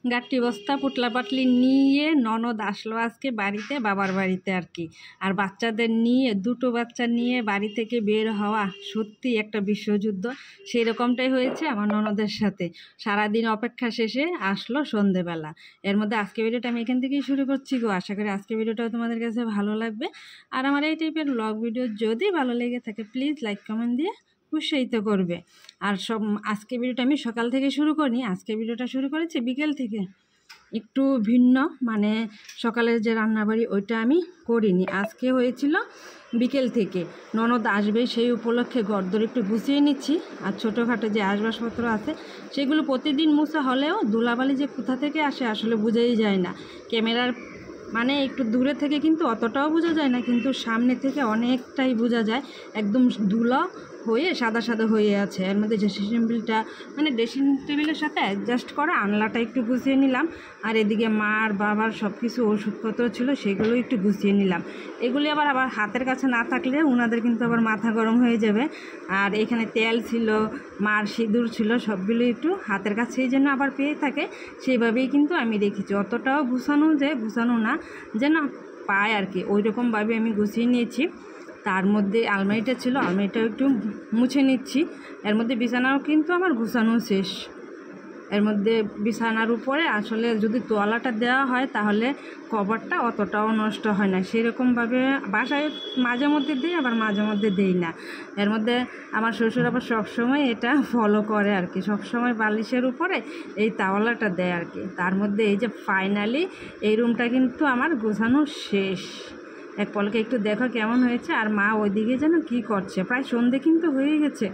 গাট্টি বস্তা পুটলা পাটলি নিয়ে ননদ আসলো আজকে বাড়িতে, বাবার বাড়িতে আর কি। আর বাচ্চাদের নিয়ে, দুটো বাচ্চা নিয়ে বাড়ি থেকে বের হওয়া সত্যি একটা বিশ্বযুদ্ধ। সেই রকমটাই হয়েছে আমার ননদের সাথে। সারাদিন অপেক্ষা শেষে আসলো সন্ধেবেলা। এর মধ্যে আজকে ভিডিওটা আমি এখান থেকেই শুরু করছি গো। আশা করি আজকে ভিডিওটাও তোমাদের কাছে ভালো লাগবে। আর আমার এই টাইপের ব্লগ ভিডিও যদি ভালো লেগে থাকে প্লিজ লাইক কমেন্ট দিয়ে উৎসাহিত করবে। আর আজকে ভিডিওটা আমি সকাল থেকে শুরু করিনি, আজকে ভিডিওটা শুরু করেছি বিকেল থেকে। একটু ভিন্ন, মানে সকালের যে রান্নাবাড়ি ওইটা আমি করিনি, আজকে হয়েছিল বিকেল থেকে। ননদ আসবে সেই উপলক্ষে ঘরদোর একটু গুছিয়ে নিচ্ছি। আর ছোটোখাটো যে আসবাবপত্র আছে সেগুলো প্রতিদিন মুছা হলেও ধুলাবালি যে কোথা থেকে আসে আসলে বোঝাই যায় না। ক্যামেরার মানে একটু দূরে থেকে কিন্তু অতটাও বোঝা যায় না, কিন্তু সামনে থেকে অনেকটাই বোঝা যায়। একদম ধুলো হয়ে সাদা সাদা হয়ে আছে। এর মধ্যে ড্রেসিং টেবিলটা, মানে ড্রেসিং টেবিলের সাথে অ্যাডজাস্ট করা আনলাটা একটু গুছিয়ে নিলাম। আর এদিকে মার বাবার সব কিছু ওষুধপত্র ছিল সেগুলো একটু গুছিয়ে নিলাম। এগুলি আবার হাতের কাছে না থাকলে ওনাদের কিন্তু আবার মাথা গরম হয়ে যাবে। আর এখানে তেল ছিল, মার সিঁদুর ছিল, সবগুলো একটু হাতের কাছেই যেন আবার পেয়ে থাকে সেইভাবেই কিন্তু আমি রেখেছি। অতটাও গুছানো না যেন পায় আর কি, ওই রকমভাবে আমি গুছিয়ে নিয়েছি। তার মধ্যে আলমারিটা ছিল, আলমারিটাও একটু মুছে নিচ্ছি। এর মধ্যে বিছানাও কিন্তু আমার গুছানো শেষ। এর মধ্যে বিছানার উপরে আসলে যদি তোয়ালাটা দেওয়া হয় তাহলে কভারটা অতটাও নষ্ট হয় না। সেরকমভাবে বাসায় মাঝে মধ্যে দিই, আবার মাঝে মধ্যে দিই না। এর মধ্যে আমার শ্বশুর আবার সবসময় এটা ফলো করে আর কি, সবসময় বালিশের উপরে এই তাওয়ালাটা দেয় আর কি। তার মধ্যে এই যে ফাইনালি এই রুমটা কিন্তু আমার গোছানো শেষ। এক পলকে একটু দেখো কেমন হয়েছে। আর মা ওইদিকে যেন কী করছে, প্রায় সন্ধে কিন্তু হয়ে গেছে।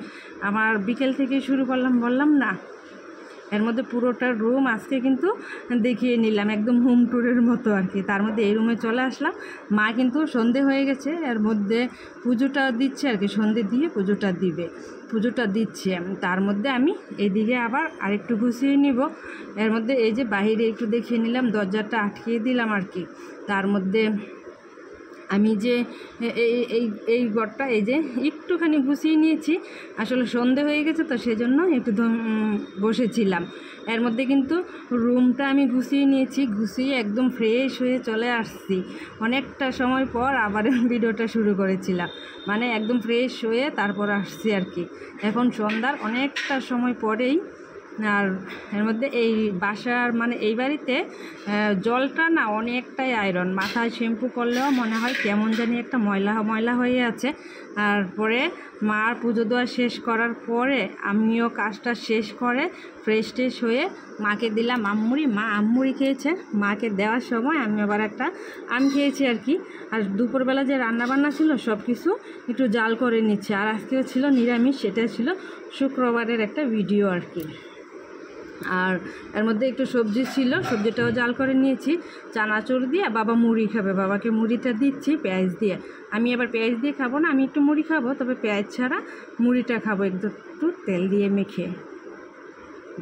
আমার বিকেল থেকে শুরু করলাম, বললাম না। এর মধ্যে পুরোটা রুম আজকে কিন্তু দেখিয়ে নিলাম, একদম হোম ট্যুরের মতো আর কি। তার মধ্যে এই রুমে চলে আসলাম। মা কিন্তু সন্ধে হয়ে গেছে, এর মধ্যে পুজোটা দিচ্ছে আর কি, সন্ধে দিয়ে পুজোটা দিচ্ছে। তার মধ্যে আমি এইদিকে আবার আরেকটু গুছিয়ে নিব। এর মধ্যে এই যে বাইরে একটু দেখিয়ে নিলাম, দরজাটা আটকিয়ে দিলাম আর কি। তার মধ্যে আমি যে এই ঘরটা এই যে একটুখানি গুছিয়ে নিয়েছি। আসলে সন্ধে হয়ে গেছে তো সেজন্য একটু বসেছিলাম। এর মধ্যে কিন্তু রুমটা আমি গুছিয়ে নিয়েছি, গুছিয়ে একদম ফ্রেশ হয়ে চলে আসছি। অনেকটা সময় পর আবার ভিডিওটা শুরু করেছিলাম, মানে একদম ফ্রেশ হয়ে তারপর আসছি আর কি। এখন সন্ধ্যার অনেকটা সময় পরেই। আর এর মধ্যে এই বাসার মানে এই বাড়িতে জলটা না অনেকটাই আয়রন, মাথায় শ্যাম্পু করলেও মনে হয় কেমন জানি একটা ময়লা ময়লা হয়ে আছে। আর পরে মার পুজো দেওয়া শেষ করার পরে আমিও কাজটা শেষ করে ফ্রেশ হয়ে মাকে দিলাম আম্মুড়ি। মা আম্মুড়ি খেয়েছে, মাকে দেওয়ার সময় আমি আবার একটা আম খেয়েছি আর কি। আর দুপুরবেলা যে রান্নাবান্না ছিল সব কিছু একটু জাল করে নিচ্ছে। আর আজকেও ছিল নিরামিষ, সেটা ছিল শুক্রবারের একটা ভিডিও আর কি। আর এর মধ্যে একটু সবজি ছিল, সবজিটাও জাল করে নিয়েছি। চানাচুর দিয়ে বাবা মুড়ি খাবে, বাবাকে মুড়িটা দিচ্ছি পেঁয়াজ দিয়ে। আমি আবার পেঁয়াজ দিয়ে খাবো না, আমি একটু মুড়ি খাবো, তবে পেঁয়াজ ছাড়া মুড়িটা খাবো একটু তেল দিয়ে মেখে।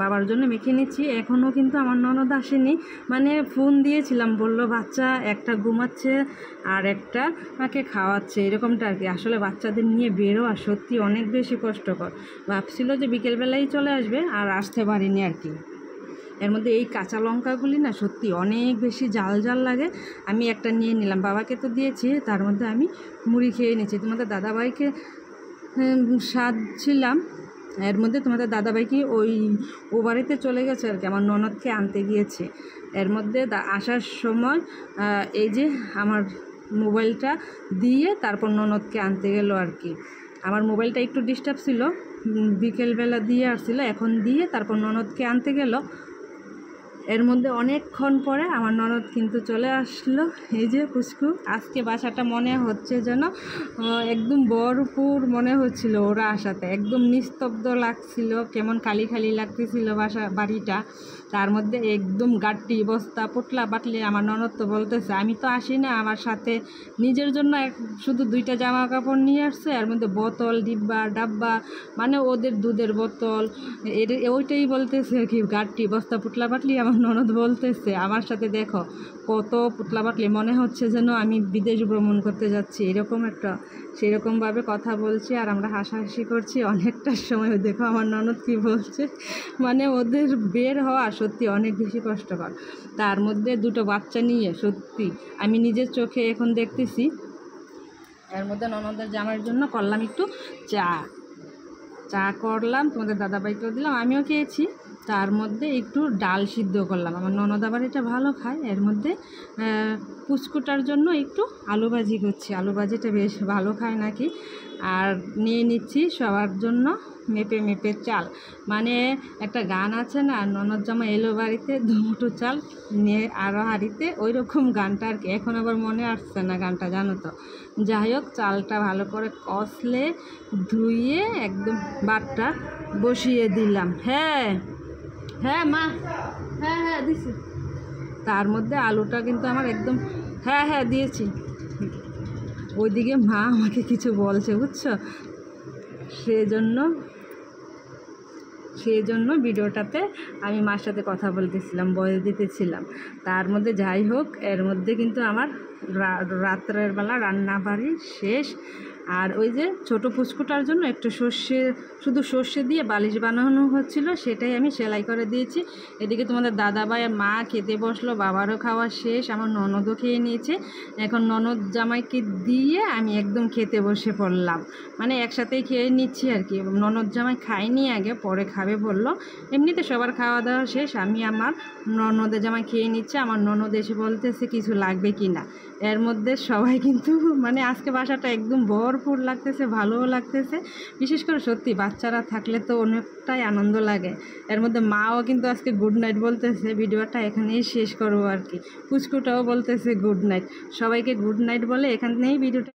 বাবার জন্য মেখে নিচ্ছি। এখনও কিন্তু আমার ননদ আসেনি, মানে ফোন দিয়েছিলাম, বলল বাচ্চা একটা ঘুমাচ্ছে আর একটা মাকে খাওয়াচ্ছে, এরকমটা আর কি। আসলে বাচ্চাদের নিয়ে বেরোয়া সত্যি অনেক বেশি কষ্টকর। ভাবছিল যে বিকেলবেলাই চলে আসবে, আর আসতে পারিনি আর কি। এর মধ্যে এই কাঁচা লঙ্কাগুলি না সত্যি অনেক বেশি ঝাল লাগে। আমি একটা নিয়ে নিলাম, বাবাকে তো দিয়েছি, তার মধ্যে আমি মুড়ি খেয়ে নিয়েছি। তোমাদের দাদাভাইকে সাজছিলাম, এর মধ্যে তোমাদের দাদাভাই কি ও বাড়িতে চলে গেছে আর কি, আমার ননদকে আনতে গিয়েছে। এর মধ্যে আসার সময় এই যে আমার মোবাইলটা দিয়ে তারপর ননদকে আনতে গেল আর কি। আমার মোবাইলটা একটু ডিস্টার্ব ছিল, বিকেলবেলা দিয়ে আসছিল, এখন দিয়ে তারপর ননদকে আনতে গেল। এর মধ্যে অনেকক্ষণ পরে আমার ননদ কিন্তু চলে আসলো। এই যে পুচকু, আজকে বাসাটা মনে হচ্ছে যেন একদম ভরপুর মনে হচ্ছিল ওরা আসাতে, একদম নিস্তব্ধ লাগছিল, কেমন খালি খালি লাগতেছিল বাড়িটা। তার মধ্যে একদম গাট্টি বস্তা পোটলা বাটলি। আমার ননদ তো বলতেছে আমি তো আসি না, আমার সাথে নিজের জন্য শুধু 2টা জামা কাপড় নিয়ে আসছে, এর মধ্যে বোতল ডাব্বা, মানে ওদের দুধের বোতল, ওইটাই বলতেছে আর কি, গাট্টি বস্তা পোটলা বাটলি। আমার ননদ বলতেছে আমার সাথে দেখো কত পুতলা বাটলি, মনে হচ্ছে যেন আমি বিদেশ ভ্রমণ করতে যাচ্ছি, এরকম একটা সেরকমভাবে কথা বলছি আর আমরা হাসাহাসি করছি অনেকটার সময়। দেখো আমার ননদ কী বলছে, মানে ওদের বের হওয়া সত্যি অনেক বেশি কষ্টকর। তার মধ্যে দুটো বাচ্চা নিয়ে সত্যি আমি নিজের চোখে এখন দেখতেছি। এর মধ্যে ননদের জামাইয়ের জন্য করলাম একটু চা করলাম, তোমাদের দাদাভাইকেও দিলাম, আমিও খেয়েছি। তার মধ্যে একটু ডাল সিদ্ধ করলাম, আমার ননদ আবার এটা ভালো খায়। এর মধ্যে পুচকুটার জন্য একটু আলু ভাজি করছি, আলু ভাজিটা বেশ ভালো খায় নাকি। আর নিয়ে নিচ্ছি সবার জন্য মেপে মেপে চাল, মানে একটা গান আছে না, ননদ জামা এলো বাড়িতে দুমুঠো চাল নিয়ে আরও হাঁড়িতে, ওই রকম গানটা আর কি। এখন আবার মনে আসছে না গানটা, জানো তো। যাই হোক, চালটা ভালো করে কষলে ধুয়ে একদম বাটটা বসিয়ে দিলাম। হ্যাঁ হ্যাঁ মা, হ্যাঁ হ্যাঁ দিছি। তার মধ্যে আলুটা কিন্তু আমার একদম, হ্যাঁ দিয়েছি। ওইদিকে মা আমাকে কিছু বলছে বুঝছো, সেজন্য ভিডিওটাতে আমি মার সাথে কথা বলতেছিলাম, ভয়েস দিতেছিলাম। তার মধ্যে যাই হোক, এর মধ্যে কিন্তু আমার রাত্রের বেলা রান্না বাড়ি শেষ। আর ওই যে ছোটো পুচকুটার জন্য একটু শুধু সর্ষে দিয়ে বালিশ বানানো হচ্ছিল, সেটাই আমি সেলাই করে দিয়েছি। এদিকে তোমাদের দাদাভাই আর মা খেতে বসলো, বাবারও খাওয়া শেষ, আমার ননদও খেয়ে নিয়েছে। এখন ননদ জামাইকে দিয়ে আমি একদম খেতে বসে পড়লাম, মানে একসাথেই খেয়ে নিচ্ছি আর কি। ননদ জামাই খায়নি আগে, পরে খাবে বললো। এমনিতে সবার খাওয়া দাওয়া শেষ, আমি আমার ননদের জামাই খেয়ে নিচ্ছে। আমার ননদ এসে বলতেছে কিছু লাগবে কি না। এর মধ্যে সবাই কিন্তু মানে আজকে বাসাটা একদম ভরপুর লাগতেছে, ভালোও লাগতেছে। বিশেষ করে সত্যি বাচ্চারা থাকলে তো অনেকটাই আনন্দ লাগে। এর মধ্যে মাও কিন্তু আজকে গুড নাইট বলতেছে। ভিডিওটা এখানেই শেষ করবো আর কি। পুচকুটাও বলতেছে গুড নাইট, সবাইকে গুড নাইট বলে এখানেই ভিডিওটা